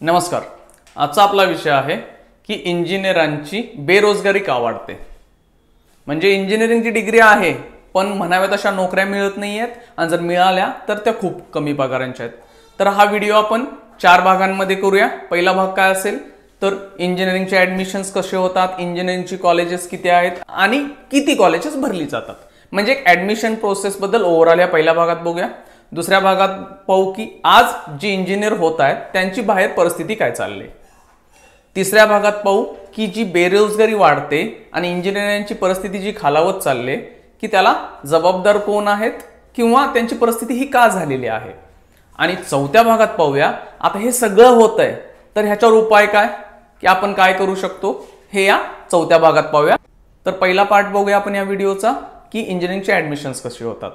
नमस्कार. आजचा आपला विषय आहे की इंजिनियरांची बेरोजगारी का वाढते. म्हणजे इंजिनिअरिंगची डिग्री आहे पण म्हणाव्या तशा नोकऱ्या मिळत नाहीयेत आणि जर मिळाल्या तर त्या खूप कमी पगारांच्या आहेत. तर हा व्हिडिओ आपण 4 भागांमध्ये करूया. पहिला भाग काय असेल तर इंजिनिअरिंगचे ॲडमिशन्स कसे होतात, इंजिनिअरिंगची कॉलेजेस किती आहेत आणि किती कॉलेजेस भरली जातात. म्हणजे एक ॲडमिशन प्रोसेस बद्दल ओव्हरऑल या पहिल्या भागात बघूया. दुसऱ्या भागात पाहू की आज जी इंजिनियर होत आहेत त्यांची बाहेर परिस्थिती काय चालली. तिसऱ्या भागात पाहू की जी बेरोजगारी वाढते आणि इंजिनिअरांची परिस्थिती जी खालावत चालली की त्याला जबाबदार कोण आहेत किंवा त्यांची परिस्थिती ही का झालेली आहे. आणि चौथ्या भागात पाहूया आता हे सगळं होत आहे तर ह्याच्यावर उपाय काय की आपण काय करू शकतो हे या चौथ्या भागात पाहूया. तर पहिला पार्ट बघूया आपण या व्हिडिओचा की इंजिनिअरिंगचे ॲडमिशन्स कसे होतात.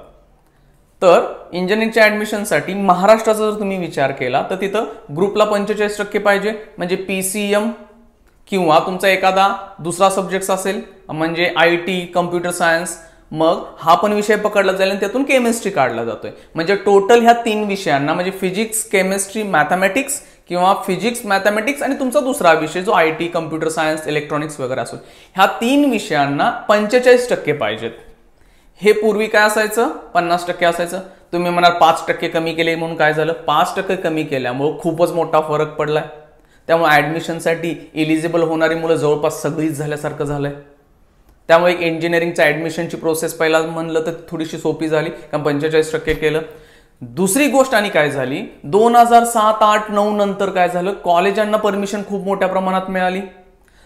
तर इंजिनिअरिंगच्या ॲडमिशनसाठी महाराष्ट्राचा जर तुम्ही विचार केला तर तिथं ग्रुपला 45% पाहिजे. म्हणजे PCM किंवा तुमचा एखादा दुसरा सब्जेक्ट असेल म्हणजे IT, कम्प्युटर सायन्स, मग हा पण विषय पकडला जाईल आणि त्यातून केमिस्ट्री काढला जातोय. म्हणजे टोटल ह्या 3 विषयांना म्हणजे फिजिक्स, केमिस्ट्री, मॅथमॅटिक्स किंवा फिजिक्स, मॅथमॅटिक्स आणि तुमचा दुसरा विषय जो IT, कम्प्युटर सायन्स, इलेक्ट्रॉनिक्स वगैरे असो, ह्या 3 विषयांना 45% पाहिजेत. हे पूर्वी काय असायचं 50% असायचं. तुम्ही म्हणाल 5% कमी केले म्हणून काय झालं, 5% कमी केल्यामुळे खूपच मोठा फरक पडलाय. त्यामुळे ॲडमिशनसाठी एलिजिबल होणारी मुलं जवळपास सगळीच झाल्यासारखं झालंय. त्यामुळे एक इंजिनिअरिंगच्या ॲडमिशनची प्रोसेस पहिला म्हणलं तर थोडीशी सोपी झाली कारण 45% केलं. दुसरी गोष्ट आणि काय झाली 2007, 8, 9 नंतर काय झालं कॉलेजांना परमिशन खूप मोठ्या प्रमाणात मिळाली.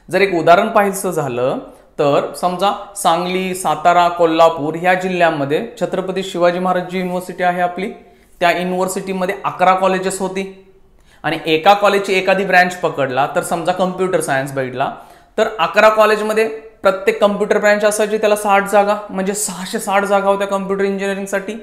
जर एक उदाहरण पाहायचं झालं तर समजा सांगली, सातारा, कोल्हापूर ह्या जिल्ह्यांमध्ये छत्रपती शिवाजी महाराज युनिव्हर्सिटी आहे आपली, त्या युनिव्हर्सिटीमध्ये 11 कॉलेजेस होती आणि एका कॉलेजची एखादी ब्रँच पकडला तर समजा कम्प्युटर सायन्स बघितला तर 11 कॉलेजमध्ये प्रत्येक कम्प्युटर ब्रँच असायची, त्याला 60 जागा म्हणजे 660 जागा होत्या कम्प्युटर इंजिनिअरिंगसाठी.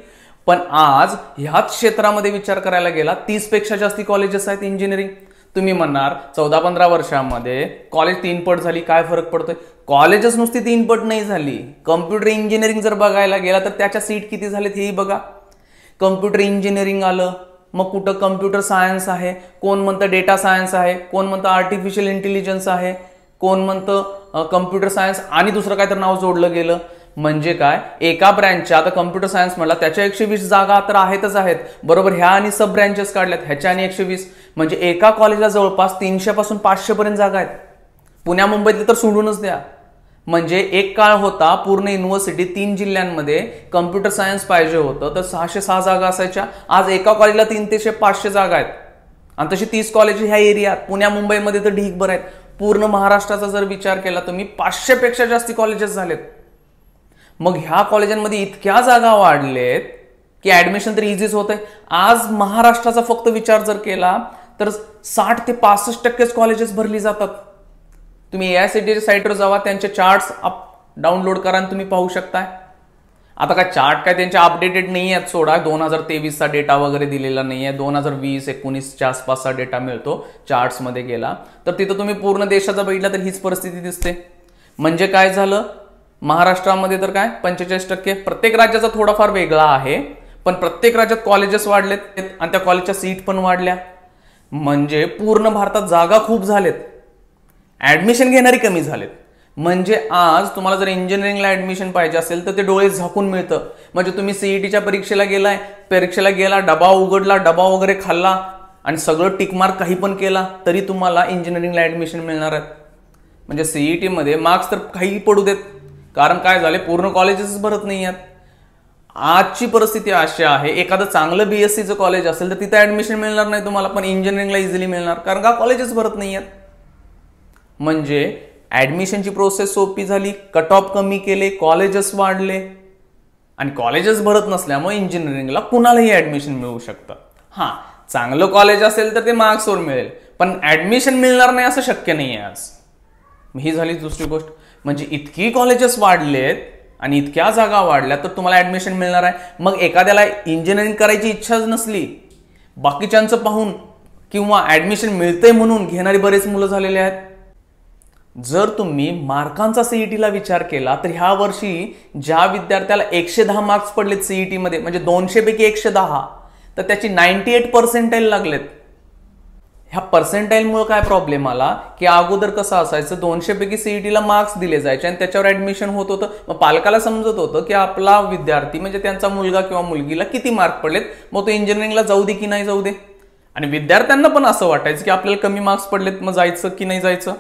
पण आज ह्याच क्षेत्रामध्ये विचार करायला गेला 30 पेक्षा जास्ती कॉलेजेस आहेत इंजिनिअरिंग. तुम्ही म्हणणार 14-15 वर्षांमध्ये कॉलेज 3 पट झाली, काय फरक पडतोय. कॉलेजच नुसती 3 पट नाही झाली. कम्प्युटर इंजिनिअरिंग जर बघायला गेला तर त्याच्या सीट किती झालेत हेही बघा. कम्प्युटर इंजिनिअरिंग आलं, मग कुठं कम्प्युटर सायन्स आहे, कोण म्हणतं डेटा सायन्स आहे, कोण म्हणतं आर्टिफिशियल इंटेलिजन्स आहे, कोण म्हणतं कम्प्युटर सायन्स आणि दुसरं काय तर नाव जोडलं गेलं. म्हणजे काय एका ब्रँचच्या आता कम्प्युटर सायन्स म्हणला त्याच्या 120 जागा तर आहेतच आहेत, बरोबर. ह्या आणि सब ब्रँचेस काढल्यात ह्याच्या आणि 120, म्हणजे एका कॉलेजला जवळपास 300 पासून 500 पर्यंत जागा आहेत. पुण्या मुंबईतले तर सोडूनच द्या. म्हणजे एक काळ होता पूर्ण युनिव्हर्सिटी 3 जिल्ह्यांमध्ये कम्प्युटर सायन्स पाहिजे होतं तर 606 जागा असायच्या. आज एका कॉलेजला 300 ते 500 जागा आहेत आणि तशी 30 कॉलेज ह्या एरियात पुण्या मुंबईमध्ये तर ढीकभर आहेत. पूर्ण महाराष्ट्राचा जर विचार केला तर 500 पेक्षा जास्ती कॉलेजेस झालेत. मग ह्या कॉलेजांमध्ये इतक्या जागा वाढलेत की ऍडमिशन तर इझीच होत आहे. आज महाराष्ट्राचा फक्त विचार जर केला तर 60 ते 65% कॉलेजेस भरली जातात. तुम्ही AICTEच्या साईटवर जावा, त्यांचे चार्ट्स डाउनलोड करा आणि तुम्ही पाहू शकताय. आता काय चार्ट काय त्यांचे अपडेटेड नाही आहेत सोडा, 2023चा डेटा वगैरे दिलेला नाही आहे. 2020-19च्या आसपासचा डेटा मिळतो चार्ट्समध्ये गेला तर तिथं तुम्ही पूर्ण देशाचा बघितला तर हीच परिस्थिती दिसते. म्हणजे काय झालं महाराष्ट्रामध्ये तर काय 45%. प्रत्येक राज्याचा थोडाफार वेगळा आहे पण प्रत्येक राज्यात कॉलेजेस वाढलेत आणि त्या कॉलेजच्या सीट पण वाढल्या. म्हणजे पूर्ण भारतात जागा खूप झालेत, ऍडमिशन घेणारी कमी झालेत. म्हणजे आज तुम्हाला जर इंजिनिअरिंगला ऍडमिशन पाहिजे असेल तर ते डोळे झाकून मिळतं. म्हणजे तुम्ही CETच्या परीक्षेला गेला, डबा उघडला, डबा वगैरे खाल्ला आणि सगळं टिकमार्क काही पण केला तरी तुम्हाला इंजिनिअरिंगला ऍडमिशन मिळणार आहेत. म्हणजे CET मध्ये मार्क्स तर काही पडू देत कारण काय झाले पूर्ण कॉलेजेस भरत नाही आहेत. आजची परिस्थिती अशी आहे एखादं चांगलं BSCचं कॉलेज असेल तर तिथं ऍडमिशन मिळणार नाही तुम्हाला, पण इंजिनिअरिंगला इझिली मिळणार कारण का कॉलेजेस भरत नाही आहेत. म्हणजे ऍडमिशनची प्रोसेस सोपी झाली, कट ऑफ कमी केले, कॉलेजेस वाढले आणि कॉलेजेस भरत नसल्यामुळे इंजिनिअरिंगला कुणालाही ऍडमिशन मिळू शकतं. हां, चांगलं कॉलेज असेल तर ते मार्क्सवर मिळेल पण ऍडमिशन मिळणार नाही असं शक्य नाही आहे आज. ही झाली दुसरी गोष्ट. म्हणजे इतकी कॉलेजेस वाढलेत आणि इतक्या जागा वाढल्या तर तुम्हाला ऍडमिशन मिळणार आहे. मग एखाद्याला इंजिनिअरिंग करायची इच्छाच नसली बाकीच्यांचं पाहून किंवा ऍडमिशन मिळतंय म्हणून घेणारी बरेच मुलं झालेले आहेत. जर तुम्ही मार्कांचा CETला विचार केला तर ह्या वर्षी ज्या विद्यार्थ्याला 110 मार्क्स पडलेत CET मध्ये म्हणजे 200 पैकी 110 तर त्याची 98% लागलेत. ह्या पर्सेंटाईलमुळे काय प्रॉब्लेम आला की अगोदर कसं असायचं 200 पैकी सीईटीला मार्क्स दिले जायचे आणि त्याच्यावर ऍडमिशन होत होतं. मग पालकाला समजत होतं की आपला विद्यार्थी म्हणजे त्यांचा मुलगा किंवा मुलगीला किती मार्क पडलेत, मग तो इंजिनिअरिंगला जाऊ दे की नाही जाऊ दे. आणि विद्यार्थ्यांना पण असं वाटायचं की आपल्याला कमी मार्क्स पडलेत मग जायचं की नाही जायचं.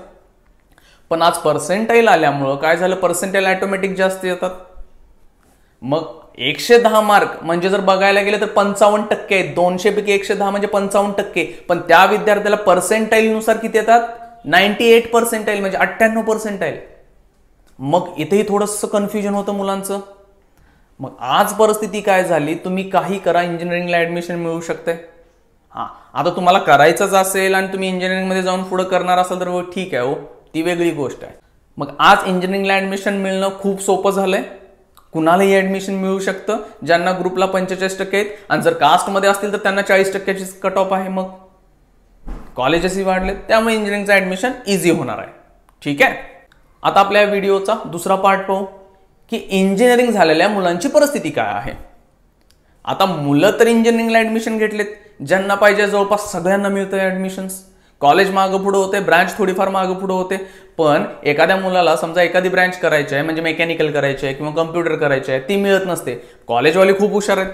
पण आज पर्सेंटाईल आल्यामुळं काय झालं, पर्सेंटाईल ऑटोमॅटिक जास्त येतात. मग 110 मार्क म्हणजे जर बघायला गेलं तर 55% आहेत. 200 पैकी 110 म्हणजे 55%. पण त्या विद्यार्थ्याला पर्सेंटाईल नुसार किती येतात, 98 पर्सेंटाईल म्हणजे 98 पर्सेंटाईल. मग इथेही थोडंसं कन्फ्युजन होतं मुलांचं. मग आज परिस्थिती काय झाली, तुम्ही काही करा इंजिनिअरिंगला ऍडमिशन मिळू शकते. आता तुम्हाला करायचंच असेल आणि तुम्ही इंजिनिअरिंगमध्ये जाऊन पुढे करणार असाल तर ठीक आहे, हो ती वेगळी गोष्ट आहे. मग आज इंजिनिअरिंगला ऍडमिशन मिळणं खूप सोपं झालंय. कुणालाही ऍडमिशन मिळू शकतं. ज्यांना ग्रुपला 45% आहेत आणि जर कास्टमध्ये असतील तर त्यांना 40%ची कट ऑफ आहे. मग कॉलेजेसही वाढलेत, त्यामुळे इंजिनिअरिंगचं ऍडमिशन इझी होणार आहे. ठीक आहे. आता आपल्या व्हिडिओचा दुसरा पार्ट पाहू की इंजिनिअरिंग झालेल्या मुलांची परिस्थिती काय आहे. आता मुलं तर इंजिनिअरिंगला ऍडमिशन घेतलेत, ज्यांना पाहिजे जवळपास सगळ्यांना मिळतंय ऍडमिशन्स. कॉलेज मागं पुढे होते, ब्रँच थोडीफार मागं पुढे होते. पण एखाद्या मुलाला समजा एखादी ब्रँच करायची आहे म्हणजे मेकॅनिकल करायची आहे किंवा कम्प्युटर करायची आहे, ती मिळत नसते. कॉलेजवाले खूप हुशार आहेत,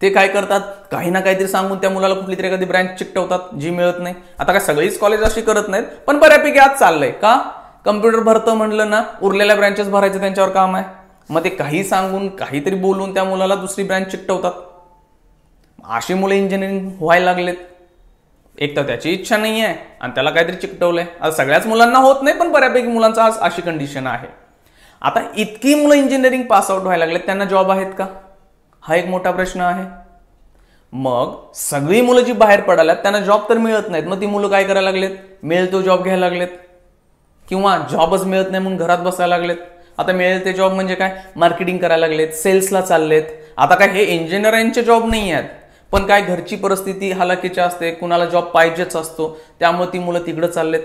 ते काय करतात, काही ना काहीतरी सांगून त्या मुलाला कुठली तरी एखादी ब्रँच चिकटवतात जी मिळत नाही. आता काय सगळीच कॉलेज अशी करत नाहीत, पण बऱ्यापैकी आज चाललंय. का, कम्प्युटर भरतं म्हणलं ना, उरलेल्या ब्रँचेस भरायचं त्यांच्यावर काम आहे. मग ते काही सांगून काहीतरी बोलून त्या मुलाला दुसरी ब्रँच चिकटवतात. अशी मुलं इंजिनिअरिंग व्हायला लागलेत. एक तर त्याची इच्छा नाही आहे आणि त्याला काहीतरी चिकटवलंय. आता सगळ्याच मुलांना होत नाही, पण बऱ्यापैकी मुलांचं आज अशी कंडिशन आहे. आता इतकी मुलं इंजिनिअरिंग पास आउट व्हायला लागलेत, त्यांना जॉब आहेत का, हा एक मोठा प्रश्न आहे. मग सगळी मुलं जी बाहेर पडाल्यात त्यांना जॉब तर मिळत नाहीत. मग ती मुलं काय करायला लागलेत, मिळेल तो जॉब घ्यायला लागलेत किंवा जॉबच मिळत नाही म्हणून घरात बसायला लागलेत. आता मिळेल ते जॉब म्हणजे काय, मार्केटिंग करायला लागलेत, सेल्सला चाललेत. आता काय हे इंजिनिअरांचे जॉब नाही आहेत, पण काय घरची परिस्थिती हालाकीची असते, कुणाला जॉब पाहिजेच असतो, त्यामुळे ती मुलं तिकडे चाललेत.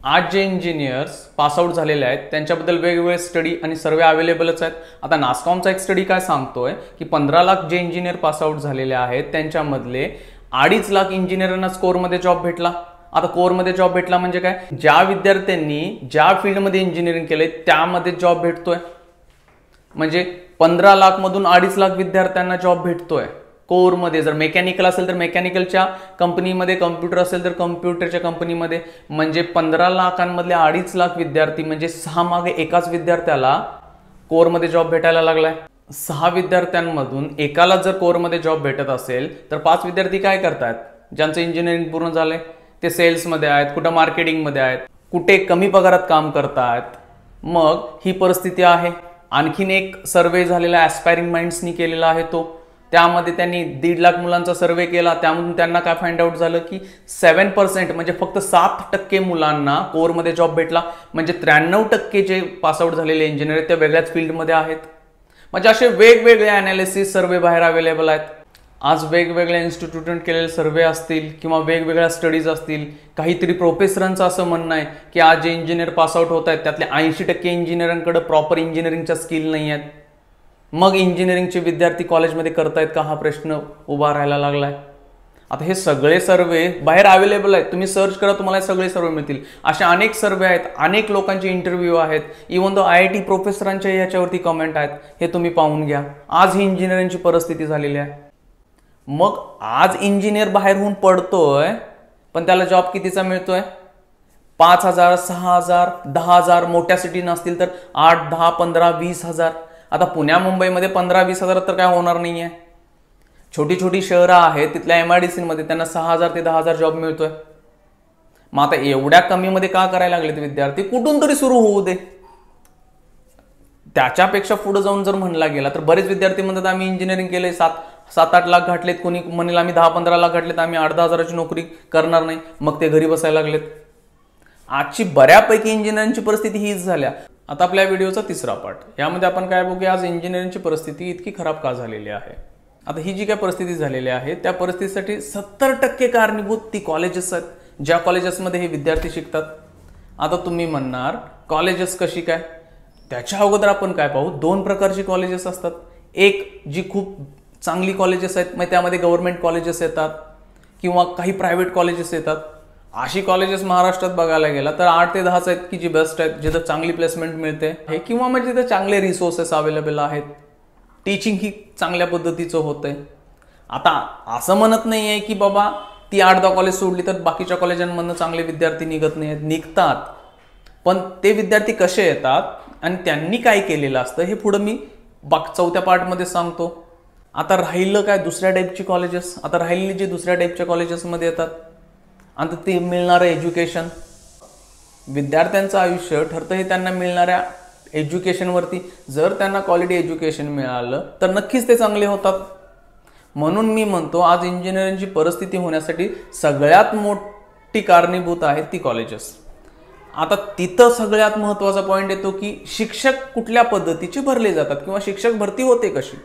आज जे इंजिनियर्स पासआउट झालेले आहेत त्यांच्याबद्दल वेगवेगळे स्टडी आणि सर्वे अवेलेबलच आहेत. आता नास्कॉमचा एक स्टडी काय सांगतोय की 15 लाख जे इंजिनियर पासआउट झालेले आहेत त्यांच्यामधले 2.5 लाख इंजिनियरांना कोरमध्ये जॉब भेटला. आता कोरमध्ये जॉब भेटला म्हणजे काय, ज्या विद्यार्थ्यांनी ज्या फील्डमध्ये इंजिनिअरिंग केलंय त्यामध्ये जॉब भेटतोय. म्हणजे 15 लाख मधून 2.5 लाख विद्यार्थ्यांना जॉब भेटतोय कोरमध्ये. जर मेकॅनिकल असेल तर मेकॅनिकलच्या कंपनीमध्ये, कम्प्युटर असेल तर कम्प्युटरच्या कंपनीमध्ये. म्हणजे 15 लाखांमधले 2.5 लाख विद्यार्थी म्हणजे 6 मागे एकाच विद्यार्थ्याला कोरमध्ये जॉब भेटायला लागलाय. 6 विद्यार्थ्यांमधून एकाला जर कोरमध्ये जॉब भेटत असेल तर 5 विद्यार्थी काय करतायत, ज्यांचं इंजिनिअरिंग पूर्ण झालंय ते सेल्समध्ये आहेत, कुठं मार्केटिंगमध्ये आहेत, कुठे कमी पगारात काम करतायत. मग ही परिस्थिती आहे. आणखीन एक सर्वे झालेला ॲस्पायरिंग माइंड्सनी केलेला आहे तो, त्यामध्ये त्यांनी 1.5 लाख मुलांचा सर्वे केला. त्यामधून त्यांना काय फाइंड आउट झालं की 7% म्हणजे फक्त 7% मुलांना कोरमध्ये जॉब भेटला. म्हणजे 93% जे पासआउट झालेले इंजिनियर आहेत ते वेगळ्याच फील्डमध्ये आहेत. म्हणजे असे वेगवेगळे अनालिसिस सर्वे बाहेर अवेलेबल आहेत. आज वेगवेगळ्या इन्स्टिट्यूटने केलेले सर्वे असतील किंवा वेगवेगळ्या स्टडीज असतील. काहीतरी प्रोफेसरांचं असं म्हणणं आहे की आज जे इंजिनियर पासआउट होत आहेत त्यातले 80% इंजिनिअरांकडे प्रॉपर इंजिनिअरिंगच्या स्किल नाही आहेत. मग इंजिनिअरिंगचे विद्यार्थी कॉलेजमध्ये करतायत का, हा प्रश्न उभा राहायला लागलाय. आता हे सगळे सर्वे बाहेर अवेलेबल आहेत, तुम्ही सर्च करा तुम्हाला सगळे सर्वे मिळतील. असे अनेक सर्वे आहेत, अनेक लोकांचे इंटरव्ह्यू आहेत, इव्हन दो IIT प्रोफेसरांच्या याच्यावरती कमेंट आहेत, हे तुम्ही पाहून घ्या. आज ही इंजिनिअरिंगची परिस्थिती झालेली आहे. मग आज इंजिनियर बाहेरहून पडतोय पण त्याला जॉब कितीचा मिळतोय, 5,000, 6,000, 10,000. मोठ्या सिटी नसतील तर 8, 10, 15, 20,000. आता पुण्या मुंबईमध्ये 15-20 हजार तर काय होणार नाहीये. छोटी छोटी शहरं आहेत तिथल्या MIDC मध्ये त्यांना 6,000 ते 10,000 जॉब मिळतोय. मग आता एवढ्या कमी मध्ये का करायला लागले ते विद्यार्थी, कुठून तरी सुरू होऊ दे. त्याच्यापेक्षा पुढे जाऊन जर म्हणला गेला तर बरेच विद्यार्थी म्हणतात आम्ही इंजिनिअरिंग केलंय, 7-8 लाख घातलेत, कोणी म्हणेल आम्ही 10-15 लाख घातलेत, आम्ही 8-10 नोकरी करणार नाही, मग ते घरी बसायला लागलेत. आजची बऱ्यापैकी इंजिनिअरिंगची परिस्थिती हीच झाल्या. आता आपल्या व्हिडिओचा तिसरा पार्ट, यामध्ये आपण काय बघूया, आज इंजिनिअरिंगची परिस्थिती इतकी खराब का झालेली आहे. आता ही जी काय परिस्थिती झालेली आहे त्या परिस्थितीसाठी 70% कारणीभूत ती कॉलेजेस आहेत, ज्या कॉलेजेसमध्ये हे विद्यार्थी शिकतात. आता तुम्ही म्हणणार कॉलेजेस कशी काय, त्याच्या अगोदर आपण काय पाहू, 2 प्रकारची कॉलेजेस असतात. एक जी खूप चांगली कॉलेजेस आहेत, मग त्यामध्ये गव्हर्नमेंट कॉलेजेस येतात किंवा काही प्रायव्हेट कॉलेजेस येतात. अशी कॉलेजेस महाराष्ट्रात बघायला गेला तर 8 ते 10 आहेत की जी बेस्ट आहेत, जिथं चांगली प्लेसमेंट मिळते हे, किंवा म्हणजे तिथं चांगले रिसोर्सेस अवेलेबल आहेत, टीचिंग ही चांगल्या पद्धतीचं होतंय. आता असं म्हणत नाही आहे की बाबा ती 8-10 कॉलेज सोडली तर बाकीच्या कॉलेजांमधनं चांगले विद्यार्थी निघत नाही आहेत, निघतात. पण ते विद्यार्थी कसे येतात आणि त्यांनी काय केलेलं असतं हे पुढं मी 4थ्या पार्टमध्ये सांगतो. आता राहिलं काय दुसऱ्या टाईपची कॉलेजेस. आता राहिलेली जी दुसऱ्या टाईपच्या कॉलेजेसमध्ये येतात आणि ते मिळणारं एज्युकेशन, विद्यार्थ्यांचं आयुष्य ठरतं हे त्यांना मिळणाऱ्या एज्युकेशनवरती. जर त्यांना क्वालिटी एज्युकेशन मिळालं तर नक्कीच ते चांगले होतात. म्हणून मी म्हणतो आज इंजिनिअरिंगची परिस्थिती होण्यासाठी सगळ्यात मोठी कारणीभूत आहेत ती कॉलेजेस. आता तिथं सगळ्यात महत्त्वाचा पॉईंट येतो की शिक्षक कुठल्या पद्धतीचे भरले जातात किंवा शिक्षक भरती होते कशी.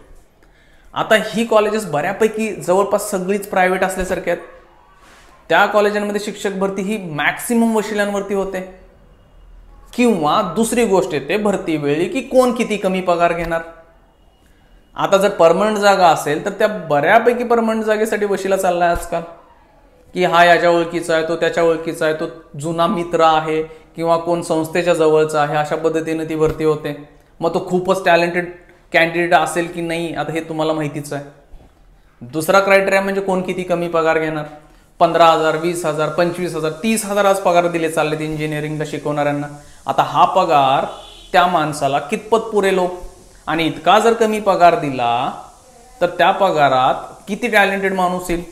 आता ही कॉलेजेस बऱ्यापैकी जवळपास सगळीच प्रायव्हेट असल्यासारख्या आहेत. त्या कॉलेजांमध्ये शिक्षक भरती ही मॅक्सिमम वशिल्यांवरती होते. किंवा दुसरी गोष्ट येते भरती वेळी की कोण किती कमी पगार घेणार. आता जर परमनंट जागा असेल तर त्या बऱ्यापैकी परमनंट जागेसाठी वशिला चाललाय आजकाल की हा याच्या ओळखीचा आहे, तो त्याच्या ओळखीचा आहे, तो जुना मित्र आहे किंवा कोण संस्थेच्या जवळचा आहे, अशा पद्धतीने ती भरती होते. मग तो खूपच टॅलेंटेड कॅन्डिडेट असेल की नाही आता हे तुम्हाला माहितीच आहे. दुसरा क्रायटेरिया म्हणजे कोण किती कमी पगार घेणार. 15,000, 20,000, 25,000, 30,000 आज पगार दिले चाललेत इंजिनिअरिंगला शिकवणाऱ्यांना. आता हा पगार त्या माणसाला कितपत पुरेल आणि इतका जर कमी पगार दिला तर त्या पगारात किती टॅलेंटेड माणूस येईल.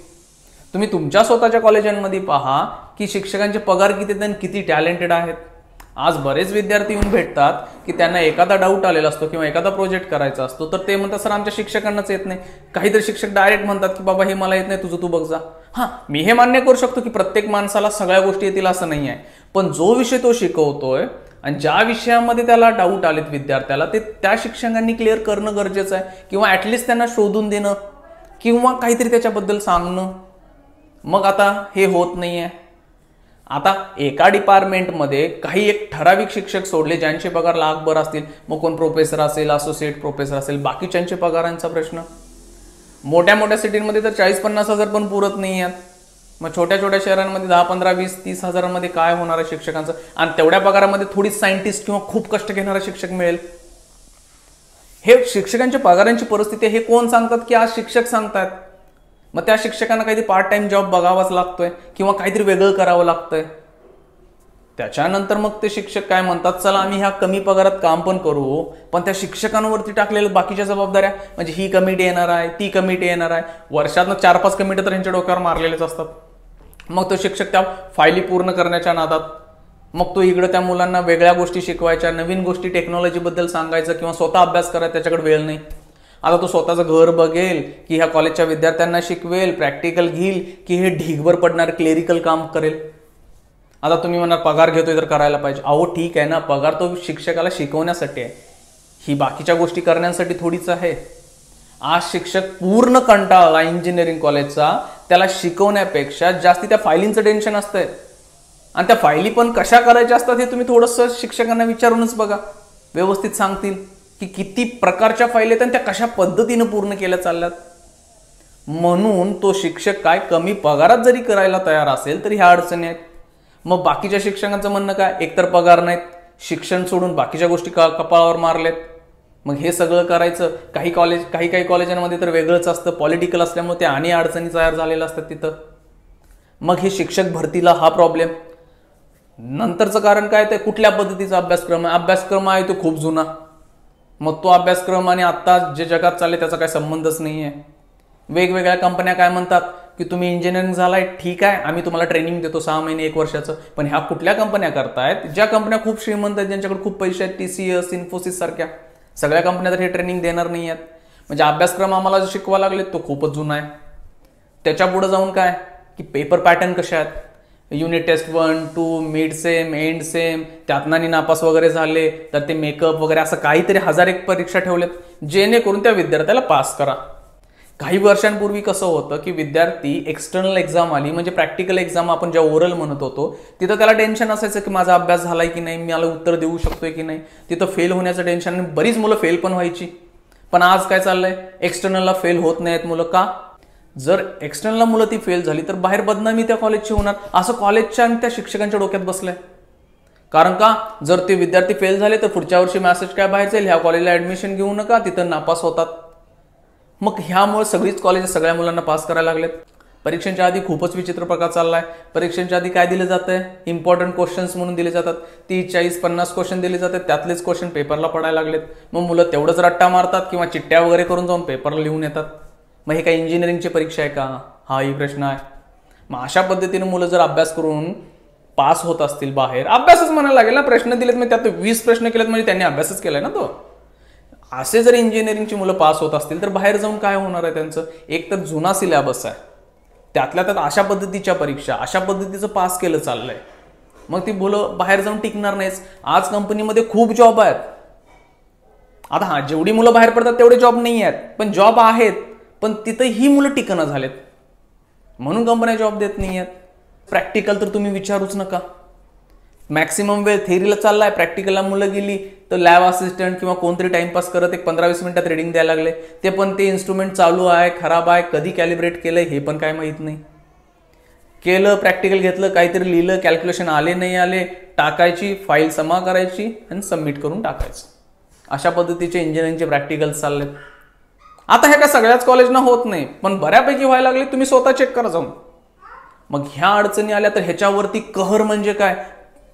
तुम्ही तुमच्या स्वतःच्या कॉलेजांमध्ये पहा की शिक्षकांचे पगार किती आहेत आणि किती टॅलेंटेड आहेत. आज बरेच विद्यार्थी येऊन भेटतात की त्यांना एखादा डाऊट आलेला असतो किंवा एखादा प्रोजेक्ट करायचा असतो तर ते म्हणतात सर आमच्या शिक्षकांनाच येत नाही. काहीतरी शिक्षक डायरेक्ट म्हणतात की बाबा हे मला येत नाही, तुझं तू बघ जा. हां, मी हे मान्य करू शकतो की प्रत्येक माणसाला सगळ्या गोष्टी येतील असं नाही आहे. पण जो विषय तो शिकवतोय आणि ज्या विषयामध्ये त्याला डाऊट आलेत विद्यार्थ्याला ते त्या शिक्षकांनी क्लिअर करणं गरजेचं आहे किंवा ॲटलिस्ट त्यांना शोधून देणं किंवा काहीतरी त्याच्याबद्दल सांगणं. मग आता हे होत नाही आहे. आता एका डिपार्टमेंटमध्ये काही एक ठराविक शिक्षक सोडले ज्यांचे पगार लाखभर असतील, मग कोण प्रोफेसर असेल, असोसिएट प्रोफेसर असेल, बाकीच्यांचे पगारांचा प्रश्न. मोठ्या मोठ्या सिटींमध्ये तर 40-50 हजार पण पुरत नाही आहेत. मग छोट्या छोट्या शहरांमध्ये 10, 15, 20, 30 हजारांमध्ये काय होणार आहे शिक्षकांचं. आणि तेवढ्या पगारामध्ये थोडीच सायंटिस्ट किंवा खूप कष्ट घेणारा शिक्षक मिळेल. हे शिक्षकांच्या पगारांची परिस्थिती हे कोण सांगतात की आज शिक्षक सांगतात. मग त्या शिक्षकांना काहीतरी पार्ट टाइम जॉब बघावाच लागतोय किंवा काहीतरी वेगळं करावं लागतंय. त्याच्यानंतर मग ते शिक्षक काय म्हणतात, चला आम्ही ह्या कमी पगारात काम पण करू, पण त्या शिक्षकांवरती टाकलेल्या बाकीच्या जबाबदाऱ्या म्हणजे ही कमिटी येणार आहे, ती कमिटी येणार आहे. वर्षातनं 4-5 कमिटी तर यांच्या डोक्यावर मारलेलेच असतात. मग तो शिक्षक त्या फायली पूर्ण करण्याच्या नादात मग तो इकडं त्या मुलांना वेगळ्या गोष्टी शिकवायच्या, नवीन गोष्टी टेक्नॉलॉजीबद्दल सांगायचं किंवा स्वतः अभ्यास करायचा त्याच्याकडे वेळ नाही. आता तो स्वतःचं घर बघेल की ह्या कॉलेजच्या विद्यार्थ्यांना शिकवेल, प्रॅक्टिकल घेईल की हे ढीगभर पडणार क्लेरिकल काम करेल. आता तुम्ही म्हणणार पगार घेतोय तर करायला पाहिजे. अहो ठीक आहे ना, पगार तो शिक्षकाला शिकवण्यासाठी आहे, ही बाकीच्या गोष्टी करण्यासाठी थोडीच आहे. आज शिक्षक पूर्ण कंटाळला इंजिनिअरिंग कॉलेजचा, त्याला शिकवण्यापेक्षा जास्ती त्या फायलिंगचं टेन्शन असतंय. आणि त्या फायली पण कशा करायच्या असतात हे तुम्ही थोडंसं शिक्षकांना विचारूनच बघा, व्यवस्थित सांगतील की किती प्रकारच्या फाईल आहेत आणि त्या कशा पद्धतीनं पूर्ण केल्या चालल्यात. म्हणून तो शिक्षक काय कमी पगारात जरी करायला तयार असेल तरी ह्या अडचणी आहेत. मग बाकीच्या शिक्षकांचं म्हणणं काय, एकतर पगार नाहीत, शिक्षण सोडून बाकीच्या गोष्टी कपाळावर मारलेत. मग हे सगळं करायचं. काही कॉलेजांमध्ये तर वेगळंच असतं, पॉलिटिकल असल्यामुळे त्या आणि अडचणी तयार झालेल्या असतात तिथं. मग हे शिक्षक भरतीला हा प्रॉब्लेम. नंतरचं कारण काय, ते कुठल्या पद्धतीचा अभ्यासक्रम आहे. अभ्यासक्रम आहे तो खूप जुना, मग तो अभ्यासक्रम आणि आत्ता जे जगात चालले त्याचा काही संबंधच नाही आहे. वेगवेगळ्या कंपन्या काय म्हणतात की तुम्ही इंजिनिअरिंग झालाय ठीक आहे, आम्ही तुम्हाला ट्रेनिंग देतो 6 महिने 1 वर्षाचं. पण ह्या कुठल्या कंपन्या करतायत, ज्या कंपन्या खूप श्रीमंत आहेत, ज्यांच्याकडे खूप पैसे आहेत, TCS, इन्फोसिस सारख्या सगळ्या कंपन्या तर हे ट्रेनिंग देणार नाही आहेत. म्हणजे अभ्यासक्रम आम्हाला जो शिकवा लागले तो खूपच जुना आहे. त्याच्या पुढे जाऊन काय की पेपर पॅटर्न कशा आहेत, unit test 1, 2, mid sem, and sem, त्यातनानी नापास वगैरे झाले तर ते मेकअप वगैरे असं काहीतरी 1001 परीक्षा ठेवलेत जेणेकरून त्या विद्यार्थ्याला पास करा. काही वर्षांपूर्वी कसं होतं की विद्यार्थी एक्सटर्नल एक्झाम आली म्हणजे प्रॅक्टिकल एक्झाम आपण ज्या ओरल म्हणत होतो तिथं त्याला टेन्शन असायचं की माझा अभ्यास झालाय की नाही, मला उत्तर देऊ शकतोय की नाही. तिथं फेल होण्याचं टेन्शन, बरीच मुलं फेल पण व्हायची. पण आज काय चाललंय, एक्सटर्नलला फेल होत नाहीत मुलं. का? जर एक्सटर्नलला मुलं ती फेल झाली तर बाहेर बदनामी त्या कॉलेजची होणार, असं कॉलेजच्या आणि त्या शिक्षकांच्या डोक्यात बसलंय. कारण का, जर ते विद्यार्थी फेल झाले तर पुढच्या वर्षी मेसेज काय बाहेर जाईल, ह्या कॉलेजला ऍडमिशन घेऊ नका, तिथं नापास होतात. मग ह्यामुळे सगळीच कॉलेज सगळ्या मुलांना पास करायला लागलेत. परीक्षांच्या आधी खूपच विचित्र प्रकार चाललाय. परीक्षांच्या आधी काय दिलं जातंय, इम्पॉर्टंट क्वेश्चन्स म्हणून दिले जातात. 30, 40, 50 क्वेश्चन दिले जातात, त्यातलेच क्वेश्चन पेपरला पडायला लागलेत. मग मुलं तेवढंच रट्टा मारतात किंवा चिट्ट्या वगैरे करून जाऊन पेपरला लिहून येतात. मग हे काय इंजिनिअरिंगची परीक्षा आहे का, हाही प्रश्न आहे. मग अशा पद्धतीने मुलं जर अभ्यास करून पास होत असतील बाहेर, अभ्यासच म्हणायला लागेल ना, प्रश्न दिलेत मग त्यात 20 प्रश्न केलेत म्हणजे त्यांनी अभ्यासच केलाय ना तो. असे जर इंजिनिअरिंगची मुलं पास होत असतील तर बाहेर जाऊन काय होणार आहे त्यांचं. एक तर जुना सिलेबस आहे, त्यातल्या त्यात अशा पद्धतीच्या परीक्षा, अशा पद्धतीचं पास केलं चाललंय. मग ती मुलं बाहेर जाऊन टिकणार नाहीच. आज कंपनीमध्ये खूप जॉब आहेत. आता हा, जेवढी मुलं बाहेर पडतात तेवढे जॉब नाही आहेत, पण जॉब आहेत, पण तिथं ही मुलं टिकणं झालेत म्हणून कंपन्या जॉब देत नाही आहेत. प्रॅक्टिकल तर तुम्ही विचारूच नका. मॅक्सिमम वेळ थेरीला चाललाय, प्रॅक्टिकलला मुलं गेली तर लॅब असिस्टंट किंवा कोणतरी टाइमपास करत एक 15-20 मिनिटात रीडिंग द्यायला लागले. ते पण ते इन्स्ट्रुमेंट चालू आहे, खराब आहे, कधी कॅलिब्रेट केलंय हे पण काय माहित नाही. केलं, प्रॅक्टिकल घेतलं, काहीतरी लिहिलं, कॅल्क्युलेशन आले नाही आले, टाकायची फाईल जमा करायची आणि सबमिट करून टाकायचं. अशा पद्धतीचे इंजिनिअरिंगचे प्रॅक्टिकल चाललेत. आता हे काय सगळ्याच कॉलेजना होत नाही, पण बऱ्यापैकी व्हायला लागले. तुम्ही स्वतः चेक करा जाऊन. मग ह्या अडचणी आल्या तर ह्याच्यावरती कहर म्हणजे काय,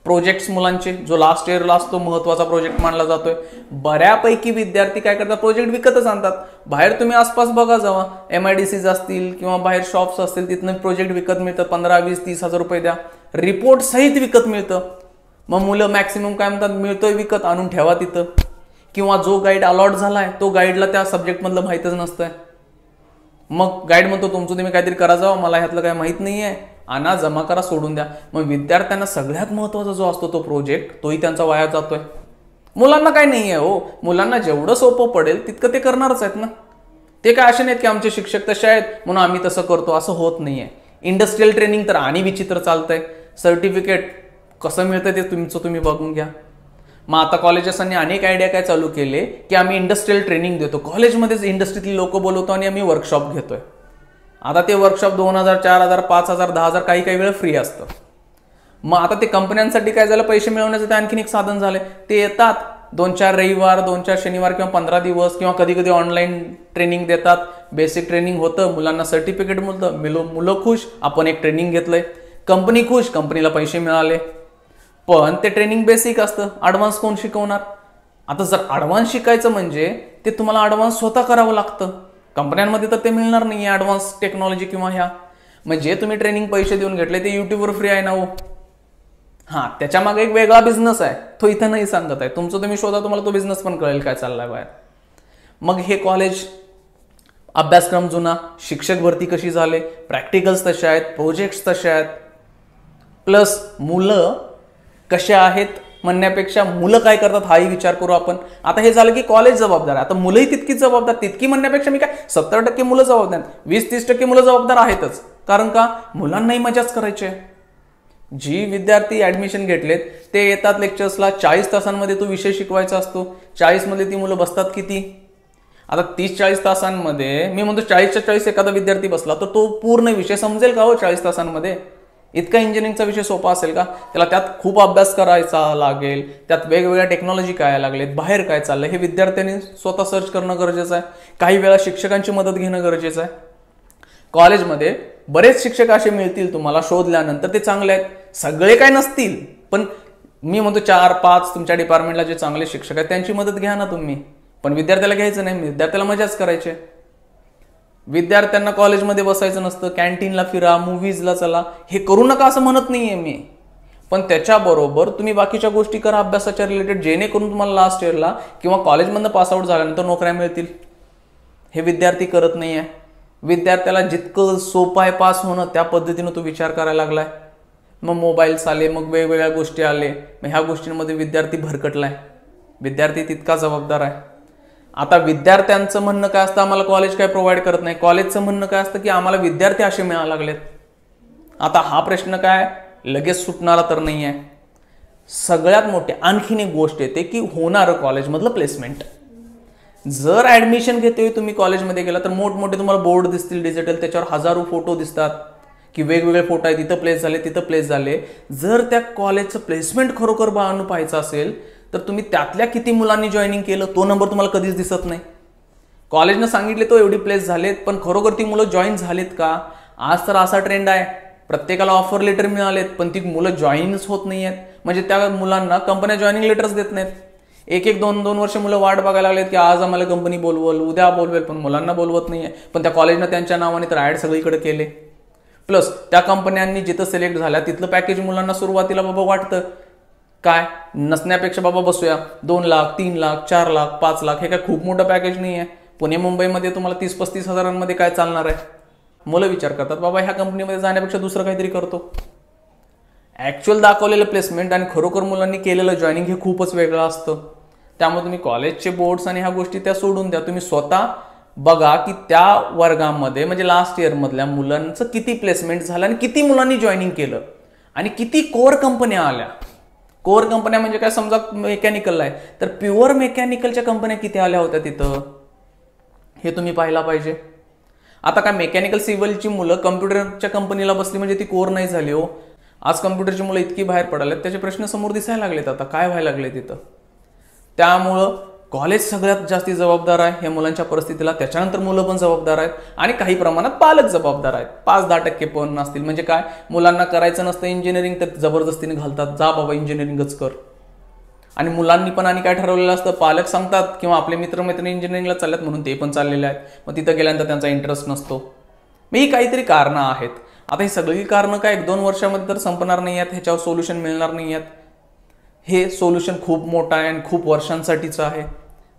प्रोजेक्ट्स मुलांचे, जो लास्ट इयरला असतो महत्वाचा प्रोजेक्ट मानला जातोय. बऱ्यापैकी विद्यार्थी काय करतात, प्रोजेक्ट विकतच आणतात. बाहेर तुम्ही आसपास बघा जावा, MIDCs असतील किंवा बाहेर शॉप्स असतील, तिथनं प्रोजेक्ट विकत मिळतं. 15, 20, 30 हजार रुपये द्या, रिपोर्ट सहित विकत मिळतं. मग मुलं मॅक्सिमम काय म्हणतात, मिळतोय विकत, आणून ठेवा तिथं. किंवा जो गाईड अलॉट झालाय तो गाईडला त्या सब्जेक्टमधलं माहीतच नसतंय. मग गाईड म्हणतो तुमचं तुम्ही काहीतरी करा जावं, मला ह्यातलं काय माहित नाहीये, आणा, जमा करा, सोडून द्या. मग विद्यार्थ्यांना सगळ्यात महत्वाचा जो असतो तो प्रोजेक्ट, तोही त्यांचा वाया जातोय. मुलांना काय नाहीये हो, मुलांना जेवढं सोपं पडेल तितकं ते करणारच आहेत ना. ते काय असे नाहीत की आमचे शिक्षक तसे आहेत म्हणून आम्ही तसं करतो, असं होत नाहीये. इंडस्ट्रियल ट्रेनिंग तर आणि विचित्र चालतंय. सर्टिफिकेट कसं मिळतंय ते तुमचं तुम्ही बघून घ्या. मग आता कॉलेजेसनी अनेक आयडिया काय चालू केले की आम्ही इंडस्ट्रियल ट्रेनिंग देतो, कॉलेजमध्येच इंडस्ट्रीतली लोक बोलवतो आणि आम्ही वर्कशॉप घेतोय. आता ते वर्कशॉप 2000, 4000, 5000, 10000 काही वेळ फ्री असतं. मग आता ते कंपन्यांसाठी काय झालं, पैसे मिळवण्याचं ते आणखीन एक साधन झालंय. ते येतात 2-4 रविवार, 2-4 शनिवार किंवा 15 दिवस किंवा कधी कधी ऑनलाईन ट्रेनिंग देतात. बेसिक ट्रेनिंग होतं, मुलांना सर्टिफिकेट मिळतं, मुलं खुश, आपण एक ट्रेनिंग घेतलंय. कंपनी खुश, कंपनीला पैसे मिळाले. पण ते ट्रेनिंग बेसिक असतं, ॲडव्हान्स कोण शिकवणार. आता जर ॲडव्हान्स शिकायचं म्हणजे ते तुम्हाला ॲडव्हान्स स्वतः करावं लागतं. कंपन्यांमध्ये तर ते मिळणार नाही ॲडव्हान्स टेक्नॉलॉजी किंवा ह्या. मग जे तुम्ही ट्रेनिंग पैसे देऊन घेतले ते युट्यूबवर फ्री आहे ना हो. हां, त्याच्या मागे एक वेगळा बिझनेस आहे, तो इथं नाही सांगत आहे. तुमचं तुम्ही शोधा, तुम्हाला तो बिझनेस पण कळेल काय चाललाय बाहेर. मग हे कॉलेज अभ्यासक्रम जुना, शिक्षक भरती कशी झाले, प्रॅक्टिकल्स तसे आहेत, प्रोजेक्ट्स तसे आहेत, प्लस मुलं कशा आहेत म्हणण्यापेक्षा मुलं काय करतात हाही विचार करू आपण. आता हे झालं की कॉलेज जबाबदार आहे, आता मुलंही तितकीच जबाबदार. तितकी म्हणण्यापेक्षा मी काय 70% मुलं जबाबदार, 20-30% मुलं जबाबदार आहेतच. कारण का, मुलांनाही मजाच करायची आहे. जी विद्यार्थी ऍडमिशन घेतलेत ते येतात लेक्चर्सला, 40 तासांमध्ये तो विषय शिकवायचा असतो. 40 मध्ये ती मुलं बसतात किती. आता 30-40 तासांमध्ये मी म्हणतो 40च्या 40 एखादा विद्यार्थी बसला तर तो पूर्ण विषय समजेल का हो 40 तासांमध्ये. इतका इंजिनिअरिंगचा विषय सोपा असेल का. त्याला त्यात खूप अभ्यास करायचा लागेल, त्यात वेगवेगळ्या टेक्नॉलॉजी काय लागलेत, बाहेर काय चाललंय हे विद्यार्थ्यांनी स्वतः सर्च करणं गरजेचं आहे. काही वेळा शिक्षकांची मदत घेणं गरजेचं आहे. कॉलेजमध्ये बरेच शिक्षक असे मिळतील तुम्हाला शोधल्यानंतर, ते चांगले आहेत. सगळे काय नसतील, पण मी म्हणतो 4-5 तुमच्या डिपार्टमेंटला जे चांगले शिक्षक आहेत त्यांची मदत घ्या ना तुम्ही. पण विद्यार्थ्याला घ्यायचं नाही, विद्यार्थ्याला मजाच करायचे. विद्यार्थ्यांना कॉलेजमध्ये बसायचं नसतं, कॅन्टीनला फिरा, मूव्हीजला चला, हे करू नका असं म्हणत नाहीये मी. पण त्याच्याबरोबर तुम्ही बाकीच्या गोष्टी करा अभ्यासाच्या रिलेटेड, जेणेकरून तुम्हाला लास्ट इयरला किंवा कॉलेजमधनं पासआउट झाल्यानंतर नोकऱ्या मिळतील. हे विद्यार्थी करत नाहीये. विद्यार्थ्याला जितकं सोपं आहे पास होणं त्या पद्धतीनं तो विचार करायला लागलाय. मग मोबाईल्स आले, मग वेगवेगळ्या गोष्टी आले, मग ह्या गोष्टींमध्ये विद्यार्थी भरकटलाय. विद्यार्थी तितका जबाबदार आहे. आता विद्यार्थ्यांचं म्हणणं काय असतं, आम्हाला कॉलेज काय प्रोव्हाइड करत नाही. कॉलेजचं म्हणणं काय असतं की आम्हाला विद्यार्थी असे मिळायला लागलेत. आता हा प्रश्न काय लगेच सुटणारा तर नाही आहे. सगळ्यात मोठी आणखीन एक गोष्ट येते की होणारं कॉलेजमधलं प्लेसमेंट. जर ऍडमिशन घेतोय तुम्ही कॉलेजमध्ये गेला तर मोठमोठे तुम्हाला बोर्ड दिसतील डिजिटल, त्याच्यावर हजारो फोटो दिसतात की वेगवेगळे फोटो आहेत, तिथं प्लेस झाले तिथं प्लेस झाले. जर त्या कॉलेजचं प्लेसमेंट खरोखर पाहायचं असेल तर तुम्ही त्यातल्या किती मुलांनी जॉईनिंग केलं तो नंबर तुम्हाला कधीच दिसत नाही. कॉलेजनं सांगितले तो एवढी प्लेस झालेत, पण खरोखर ती मुलं जॉईन झालीत का? आज तर असा ट्रेंड आहे, प्रत्येकाला ऑफर लेटर मिळालेत पण ती मुलं जॉईनच होत नाही आहेत. म्हणजे त्या मुलांना कंपन्या जॉईनिंग लेटर्स देत नाहीत. एक 2 वर्ष मुलं वाट बघायला लागलेत की आज आम्हाला कंपनी बोलवल, उद्या बोलवेल, पण मुलांना बोलवत नाहीये. पण त्या कॉलेजनं त्यांच्या नावाने तर ऍड सगळीकडे केले. प्लस त्या कंपन्यांनी जिथं सिलेक्ट झाल्या तिथलं पॅकेज मुलांना सुरुवातीला बाबा वाटतं काय नसण्यापेक्षा बाबा बसूया 2 लाख 3 लाख 4 लाख 5 लाख हे काय खूप मोठं पॅकेज नाही आहे. पुणे मुंबईमध्ये तुम्हाला 30-35 हजारांमध्ये काय चालणार आहे? मुलं विचार करतात बाबा ह्या कंपनीमध्ये जाण्यापेक्षा दुसरं काहीतरी करतो. ऍक्च्युअल दाखवलेलं प्लेसमेंट आणि खरोखर मुलांनी केलेलं जॉईनिंग हे खूपच वेगळं असतं. त्यामुळे तुम्ही कॉलेजचे बोर्ड्स आणि ह्या गोष्टी त्या सोडून द्या. तुम्ही स्वतः बघा की त्या वर्गामध्ये म्हणजे लास्ट इयर मधल्या मुलांचं किती प्लेसमेंट झालं आणि किती मुलांनी जॉईनिंग केलं आणि किती कोर कंपन्या आल्या. कोर कंपन्या म्हणजे काय, समजा मेकॅनिकलला आहे तर प्युअर मेकॅनिकलच्या कंपन्या किती आल्या होत्या तिथं हे तुम्ही पाहायला पाहिजे. आता काय मेकॅनिकल सिव्हिलची मुलं कम्प्युटरच्या कंपनीला बसली म्हणजे ती कोर नाही झाली हो. आज कम्प्युटरची मुलं इतकी बाहेर पडालेत त्याचे प्रश्न समोर दिसायला लागलेत. आता काय व्हायला लागले तिथं? त्यामुळं कॉलेज सगळ्यात जास्ती जबाबदार आहे या मुलांच्या परिस्थितीला. त्याच्यानंतर मुलं पण जबाबदार आहेत आणि काही प्रमाणात पालक जबाबदार आहेत. 5-10% पण नसतील. म्हणजे काय, मुलांना करायचं नसतं इंजिनिअरिंग तर जबरदस्तीने घालतात, जा बाबा इंजिनिअरिंगच कर. आणि मुलांनी पण आणि काय ठरवलेलं असतं, पालक सांगतात किंवा आपले मित्रमैत्रिणी इंजिनिअरिंगला चालल्यात म्हणून ते पण चाललेले आहेत. मग तिथं गेल्यानंतर त्यांचा इंटरेस्ट नसतो. मग ही काहीतरी कारणं आहेत. आता ही सगळी कारणं काय 1-2 वर्षामध्ये तर संपणार नाही आहेत, ह्याच्यावर सोल्युशन मिळणार नाही आहेत. हे सोल्युशन खूप मोठं आहे आणि खूप वर्षांसाठीचं आहे.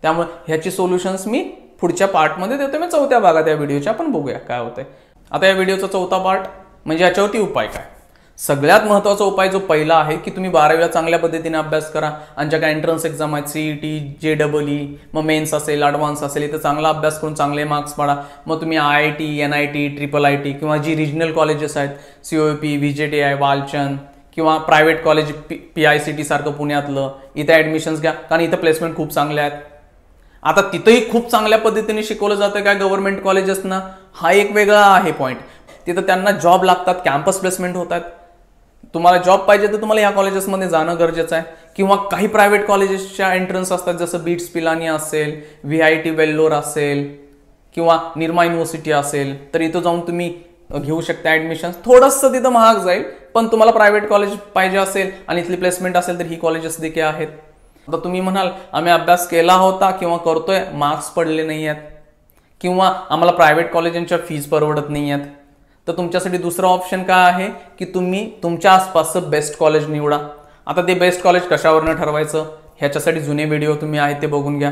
त्यामुळे ह्याची सोल्युशन्स मी पुढच्या पार्टमध्ये देतो. मी 4थ्या भागात या व्हिडिओच्या आपण बघूया काय होतंय. आता या व्हिडिओचा 4था पार्ट म्हणजे याच्यावरती उपाय काय. सगळ्यात महत्त्वाचा उपाय जो पहिला आहे की तुम्ही 12वीला चांगल्या पद्धतीने अभ्यास करा आणि ज्या काय एंट्रन्स एक्झाम आहेत CET, JEE, मग मेन्स असेल, ॲडव्हान्स असेल, इथं चांगला अभ्यास करून चांगले मार्क्स पाडा. मग तुम्ही IIT, NIT, IIIT किंवा जी रिजनल कॉलेजेस आहेत COEP, VJTI, वालचंद किंवा प्रायव्हेट कॉलेज PICT सारखं पुण्यातलं, इथं ॲडमिशन्स घ्या कारण इथं प्लेसमेंट खूप चांगले आहेत. आता तिथंही खूप चांगल्या पद्धतीने शिकवलं जातं काय गव्हर्नमेंट कॉलेजेसना, हा एक वेगळा आहे पॉईंट. तिथं त्यांना जॉब लागतात, कॅम्पस प्लेसमेंट होतात. तुम्हाला जॉब पाहिजे तर तुम्हाला या कॉलेजेसमध्ये जाणं गरजेचं आहे. किंवा काही प्रायव्हेट कॉलेजेसच्या एंट्रन्स असतात जसं बीट्स पिलानी असेल, VIT वेल्लोर असेल किंवा निर्मा युनिव्हर्सिटी असेल तर इथं जाऊन तुम्ही घेऊ शकता ॲडमिशन. थोडंसं तिथं महाग जाईल पण तुम्हाला प्रायव्हेट कॉलेज पाहिजे असेल आणि इथली प्लेसमेंट असेल तर ही कॉलेजेस देखील आहेत. आता तुम्ही म्हणाल आम्ही अभ्यास केला होता किंवा करतोय, मार्क्स पडले नाही आहेत किंवा आम्हाला प्रायव्हेट कॉलेजांच्या फीज परवडत नाही आहेत, तर तुमच्यासाठी दुसरा ऑप्शन काय आहे की तुम्ही तुमच्या आसपासचं बेस्ट कॉलेज निवडा. आता ते बेस्ट कॉलेज कशावरनं ठरवायचं ह्याच्यासाठी जुने व्हिडिओ तुम्ही आहेत ते बघून घ्या.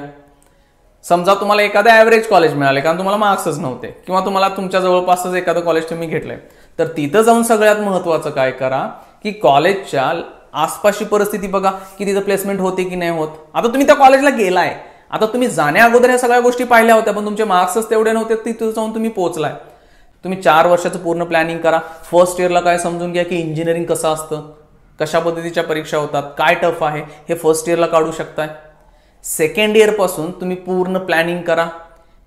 समजा तुम्हाला एखादं ॲव्हरेज कॉलेज मिळाले कारण तुम्हाला मार्क्सच नव्हते किंवा तुम्हाला तुमच्या जवळपासच एखादं कॉलेज तुम्ही घेतलंय, तर तिथं जाऊन सगळ्यात महत्त्वाचं काय करा की कॉलेजच्या आसपासची परिस्थिती बघा की तिथं प्लेसमेंट होते की नाही होत. आता तुम्ही त्या कॉलेजला गेलाय, आता तुम्ही जाण्या अगोदर ह्या सगळ्या गोष्टी पाहिल्या होत्या पण तुमचे मार्क्सच तेवढे नव्हते, तिथं जाऊन तुम्ही पोहोचलाय. तुम्ही 4 वर्षाचं पूर्ण प्लॅनिंग करा. फर्स्ट इयरला काय समजून घ्या की इंजिनिअरिंग कसं असतं, कशा पद्धतीच्या परीक्षा होतात, काय टफ आहे हे फर्स्ट इयरला काढू शकताय. सेकंड इयरपासून तुम्ही पूर्ण प्लॅनिंग करा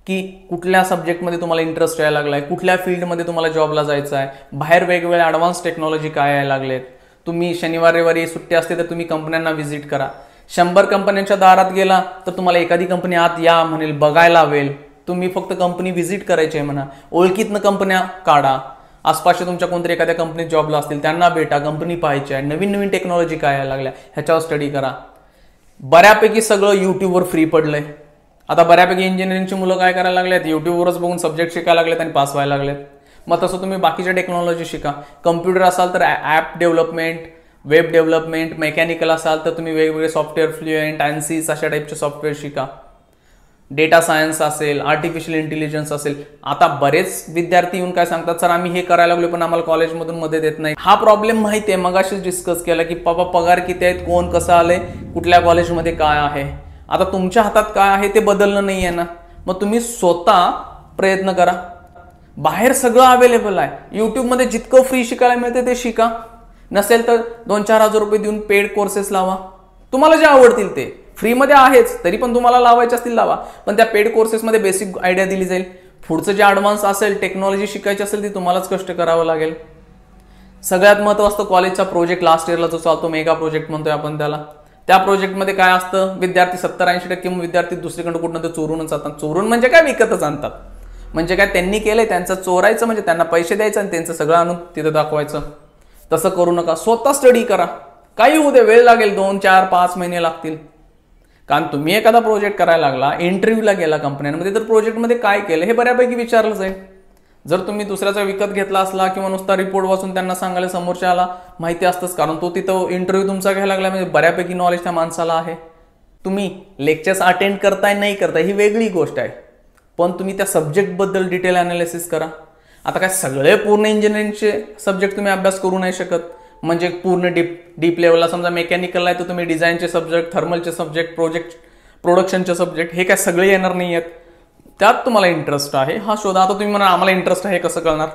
की कुठल्या सब्जेक्टमध्ये तुम्हाला इंटरेस्ट यायला लागलाय, कुठल्या फील्डमध्ये तुम्हाला जॉबला जायचं आहे, बाहेर वेगवेगळ्या ॲडव्हान्स टेक्नॉलॉजी काय यायला लागलेत. तुम्ही शनिवार रविवारी सुट्टी असते तर तुम्ही कंपन्यांना व्हिजिट करा. 100 कंपन्यांच्या दारात गेला तर तुम्हाला एखादी कंपनी आत या म्हणेल, बघायला हवेल. तुम्ही फक्त कंपनी व्हिजिट करायची आहे म्हणा. ओळखीतनं कंपन्या काढा. आसपासच्या तुमच्या कोणतरी एखाद्या कंपनीत जॉबला असतील त्यांना भेटा, कंपनी पाहायची आहे, नवीन नवीन टेक्नॉलॉजी काय यायला लागल्या ह्याच्यावर स्टडी करा. बऱ्यापैकी सगळं यूट्यूबवर फ्री पडलंय. आता बऱ्यापैकी इंजिनिअरिंगची मुलं काय करायला लागलेत, यूट्यूबवरच बघून सब्जेक्ट शिकायला लागलेत आणि पास व्हायला लागलेत. मग तसं तुम्ही बाकीच्या टेक्नॉलॉजी शिका. कम्प्युटर असाल तर app development, web development, mechanical असाल तर तुम्ही वेगवेगळे सॉफ्टवेअर, फ्लुएंट, ANSYS अशा टाईपचे सॉफ्टवेअर शिका. डेटा सायन्स असेल, आर्टिफिशियल इंटेलिजन्स असेल. आता बरेच विद्यार्थी येऊन काय सांगतात, सर आम्ही हे करायला लागलो पण आम्हाला कॉलेजमधून मदत येत नाही. हा प्रॉब्लेम माहिती आहे, मगाशीच डिस्कस केला की बाबा पगार किती आहेत, कोण कसं आलंय, कुठल्या कॉलेजमध्ये काय आहे. आता तुमच्या हातात काय आहे ते बदलणं नाही आहे ना. मग तुम्ही स्वतः प्रयत्न करा. बाहेर सगळं अवेलेबल आहे. यूट्यूबमध्ये जितकं फ्री शिकायला मिळते ते शिका. नसेल तर 2-4 हजार रुपये देऊन पेड कोर्सेस लावा. तुम्हाला जे आवडतील ते. फ्रीमध्ये आहेच, तरी पण तुम्हाला लावायचे असतील लावा, पण त्या पेड कोर्सेसमध्ये बेसिक आयडिया दिली जाईल. पुढचं जे ॲडव्हान्स असेल, टेक्नॉलॉजी शिकायची असेल ती तुम्हालाच कष्ट करावं लागेल. सगळ्यात महत्त्व असतं कॉलेजचा प्रोजेक्ट. लास्ट इयरला जो चालतो मेगा प्रोजेक्ट म्हणतोय आपण त्याला, त्या प्रोजेक्टमध्ये काय असतं, विद्यार्थी 70-80% विद्यार्थी दुसरीकडे कुठून ते चोरूनच जातात. चोरून म्हणजे काय, विकतच आणतात. म्हणजे काय, त्यांनी केलंय त्यांचं चोरायचं, म्हणजे त्यांना पैसे द्यायचं आणि त्यांचं सगळं आणून तिथं दाखवायचं. तसं करू नका. स्वतः स्टडी करा. काही होऊ दे, वेळ लागेल, 2, 4, 5 महिने लागतील. कारण तुम्ही एखादा प्रोजेक्ट करायला लागला, इंटरव्ह्यूला गेला कंपन्यांमध्ये, तर प्रोजेक्टमध्ये काय केलं हे बऱ्यापैकी विचारलं जाईल. जर तुम्ही दुसऱ्याचा विकत घेतला असला किंवा नुसता रिपोर्ट वाचून त्यांना सांगायला समोरच्याला माहिती असतंच, कारण तो तिथं इंटरव्ह्यू तुमचा घ्यायला लागला, म्हणजे बऱ्यापैकी नॉलेज त्या माणसाला आहे. तुम्ही लेक्चर्स अटेंड करताय नाही करताय ही वेगळी गोष्ट आहे, पण तुम्ही त्या सब्जेक्टबद्दल डिटेल अनालिसिस करा. आता काय सगळे पूर्ण इंजिनिअरिंगचे सब्जेक्ट तुम्ही अभ्यास करू नाही शकत, म्हणजे पूर्ण डीप लेवलला समजा मेकॅनिकल आहे तर तुम्ही डिझाईनचे सब्जेक्ट, थर्मलचे सब्जेक्ट, प्रोडक्शनचे सब्जेक्ट हे काय सगळे येणार नाही आहेत. त्यात तुम्हाला इंटरेस्ट आहे हा शोधा. आता तुम्ही म्हणा आम्हाला इंटरेस्ट आहे कसं कळणार,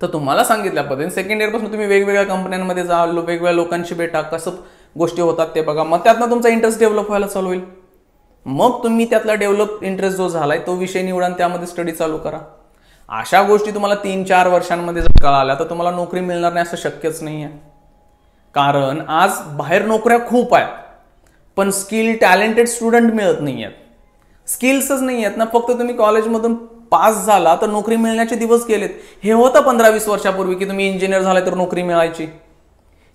तर तुम्हाला सांगितल्या पद्धतीने सेकंड इयरपासून तुम्ही वेगवेगळ्या कंपन्यांमध्ये जा, वेगवेगळ्या लोकांशी भेटा, कसं गोष्टी होतात ते बघा, मग त्यातनं तुमचा इंटरेस्ट डेव्हलप व्हायला चालू होईल. मग तुम्ही त्यातला डेव्हलप इंटरेस्ट जो झालाय तो विषय निवडा आणि त्यामध्ये स्टडी चालू करा. अशा गोष्टी तुम्हाला 3-4 वर्षांमध्ये जर कळाल्या तर तुम्हाला नोकरी मिळणार नाही असं शक्यच नाही आहे. कारण आज बाहेर नोकऱ्या खूप आहेत, पण स्किल टॅलेंटेड स्टुडंट मिळत नाही आहेत. स्किल्सच नाही आहेत ना, फक्त तुम्ही कॉलेजमधून पास झाला तर नोकरी मिळण्याचे दिवस गेलेत. हे होतं 15-20 वर्षापूर्वी की तुम्ही इंजिनियर झालाय तर नोकरी मिळायची,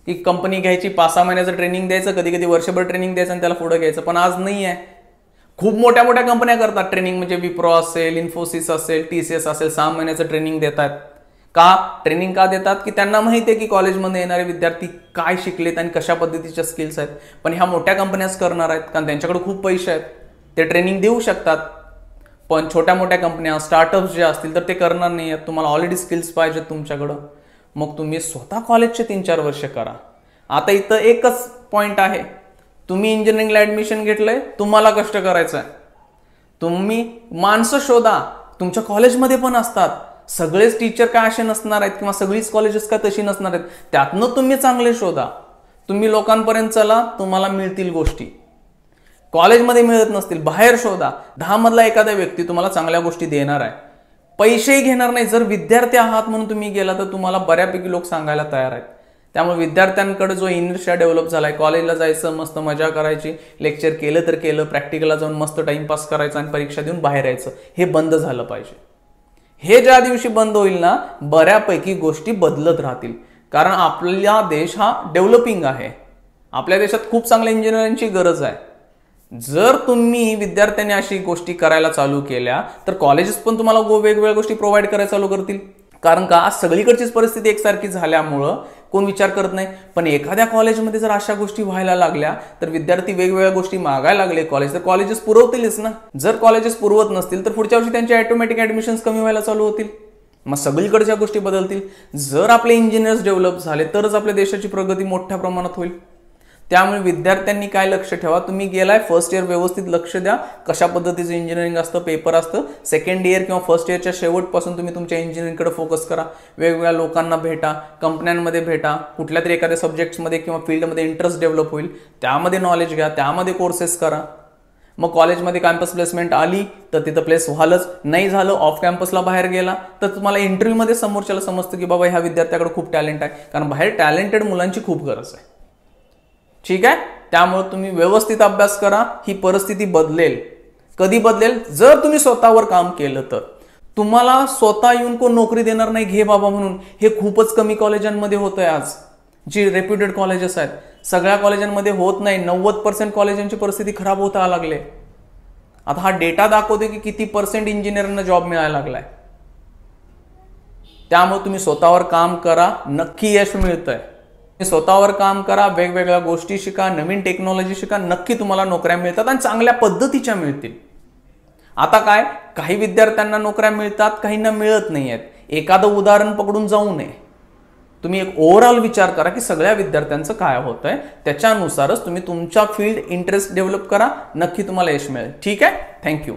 की कंपनी घ्यायची, 5-6 महिन्याचं ट्रेनिंग द्यायचं, कधी कधी वर्षभर ट्रेनिंग द्यायचं आणि त्याला पुढे घ्यायचं. पण आज नाही आहे. खूप मोठ्या मोठ्या कंपन्या करतात ट्रेनिंग, म्हणजे विप्रो असेल, इन्फोसिस असेल, TCS असेल, 6 महिन्याचं ट्रेनिंग देतात. का ट्रेनिंग का देतात, की त्यांना माहिती आहे की कॉलेजमध्ये येणारे विद्यार्थी काय शिकलेत आणि कशा पद्धतीच्या स्किल्स आहेत. पण ह्या मोठ्या कंपन्याच करणार आहेत, कारण त्यांच्याकडे खूप पैसे आहेत, ते ट्रेनिंग देऊ शकतात. पण छोट्या मोठ्या कंपन्या, स्टार्टअप्स जे असतील तर ते करणार नाही आहेत. तुम्हाला ऑलरेडी स्किल्स पाहिजेत तुमच्याकडं, मग तुम्ही स्वतः कॉलेजचे 3-4 वर्ष करा. आता इथं एकच पॉईंट आहे, तुम्ही इंजिनिअरिंगला ऍडमिशन घेतलंय, तुम्हाला कष्ट करायचं आहे. तुम्ही माणसं शोधा, तुमच्या कॉलेजमध्ये पण असतात. सगळेच टीचर काय असे नसणार आहेत किंवा सगळीच कॉलेजेस काय तशी नसणार आहेत. त्यातनं तुम्ही चांगले शोधा, तुम्ही लोकांपर्यंत चला, तुम्हाला मिळतील गोष्टी. कॉलेजमध्ये मिळत नसतील, बाहेर शोधा. 10 मधला एखादा व्यक्ती तुम्हाला चांगल्या गोष्टी देणार आहे, पैसेही घेणार नाही. जर विद्यार्थी आहात म्हणून तुम्ही गेला तर तुम्हाला बऱ्यापैकी लोक सांगायला तयार आहेत. त्यामुळे विद्यार्थ्यांकडे जो इनर्शिया डेव्हलप झालाय, कॉलेजला जायचं, मस्त मजा करायची, लेक्चर केलं तर केलं, प्रॅक्टिकलला जाऊन मस्त टाइमपास करायचा आणि परीक्षा देऊन बाहेर यायचं, हे बंद झालं पाहिजे. हे ज्या दिवशी बंद होईल ना, बऱ्यापैकी गोष्टी बदलत राहतील. कारण आपला देश हा डेव्हलपिंग आहे, आपल्या देशात खूप चांगल्या इंजिनिअरांची गरज आहे. जर तुम्ही विद्यार्थ्यांनी अशी गोष्टी करायला चालू केल्या तर कॉलेजेस पण तुम्हाला वेगवेगळ्या गोष्टी प्रोव्हाइड करायला चालू करतील. कारण का आज सगळीकडचीच परिस्थिती एकसारखी झाल्यामुळं कोण विचार करत नाही. पण एखाद्या कॉलेजमध्ये जर अशा गोष्टी व्हायला लागल्या तर विद्यार्थी वेगवेगळ्या गोष्टी मागायला लागले कॉलेज, तर कॉलेजेस पुरवतीलच ना. जर कॉलेजेस पुरवत नसतील तर पुढच्या वर्षी त्यांचे ऑटोमॅटिक ऍडमिशन्स कमी व्हायला चालू होतील, मग सगळीकडच्या गोष्टी बदलतील. जर आपले इंजिनियर्स डेव्हलप झाले तरच आपल्या देशाची प्रगती मोठ्या प्रमाणात होईल. त्यामुळे विद्यार्थ्यांनी काय लक्ष ठेवा, तुम्ही गेलाय फर्स्ट इयर व्यवस्थित लक्ष द्या, कशा पद्धतीचं इंजिनिअरिंग असतं, पेपर असतं. सेकंड इयर किंवा फर्स्ट इयरच्या शेवटपासून तुम्ही तुमच्या इंजिनिअरिंगकडे फोकस करा. वेगवेगळ्या लोकांना भेटा, कंपन्यांमध्ये भेटा, कुठल्या तरी एखाद्या सब्जेक्ट्समध्ये किंवा फील्डमध्ये इंटरेस्ट डेव्हलप होईल, त्यामध्ये नॉलेज घ्या, त्यामध्ये कोर्सेस करा. मग कॉलेजमध्ये कॅम्पस प्लेसमेंट आली तर तिथं प्लेस व्हालच, नाही झालं ऑफ कॅम्पसला बाहेर गेला तर तुम्हाला इंटरव्ह्यूमध्ये समोरच्याला समजतं की बाबा ह्या विद्यार्थ्याकडे खूप टॅलेंट आहे, कारण बाहेर टॅलेंटेड मुलांची खूप गरज आहे. ठीक आहे, त्यामुळे तुम्ही व्यवस्थित अभ्यास करा. ही परिस्थिती बदलेल. कधी बदलेल, जर तुम्ही स्वतःवर काम केलं तर. तुम्हाला स्वतः येऊन कोण नोकरी देणार नाही घे बाबा म्हणून, हे खूपच कमी कॉलेजांमध्ये होतंय. आज जी रेप्युटेड कॉलेजेस आहेत सगळ्या कॉलेजांमध्ये होत नाही. 90% कॉलेजांची परिस्थिती खराब होता लागले. आता हा डेटा दाखवतो की किती % इंजिनिअरांना जॉब मिळायला लागलाय. त्यामुळे तुम्ही स्वतःवर काम करा, नक्की यश मिळतंय. स्वतःवर काम करा, वेगवेगळ्या गोष्टी शिका, नवीन टेक्नॉलॉजी शिका, नक्की तुम्हाला नोकऱ्या मिळतात आणि चांगल्या पद्धतीच्या मिळतील. आता काय, काही विद्यार्थ्यांना नोकऱ्या मिळतात, काहींना मिळत नाही आहेत. एखादं उदाहरण पकडून जाऊ नये. तुम्ही एक ओव्हरऑल विचार करा की सगळ्या विद्यार्थ्यांचं काय होतंय, त्याच्यानुसारच तुम्ही तुमच्या फील्ड इंटरेस्ट डेव्हलप करा, नक्की तुम्हाला यश मिळेल. ठीक आहे, थँक्यू.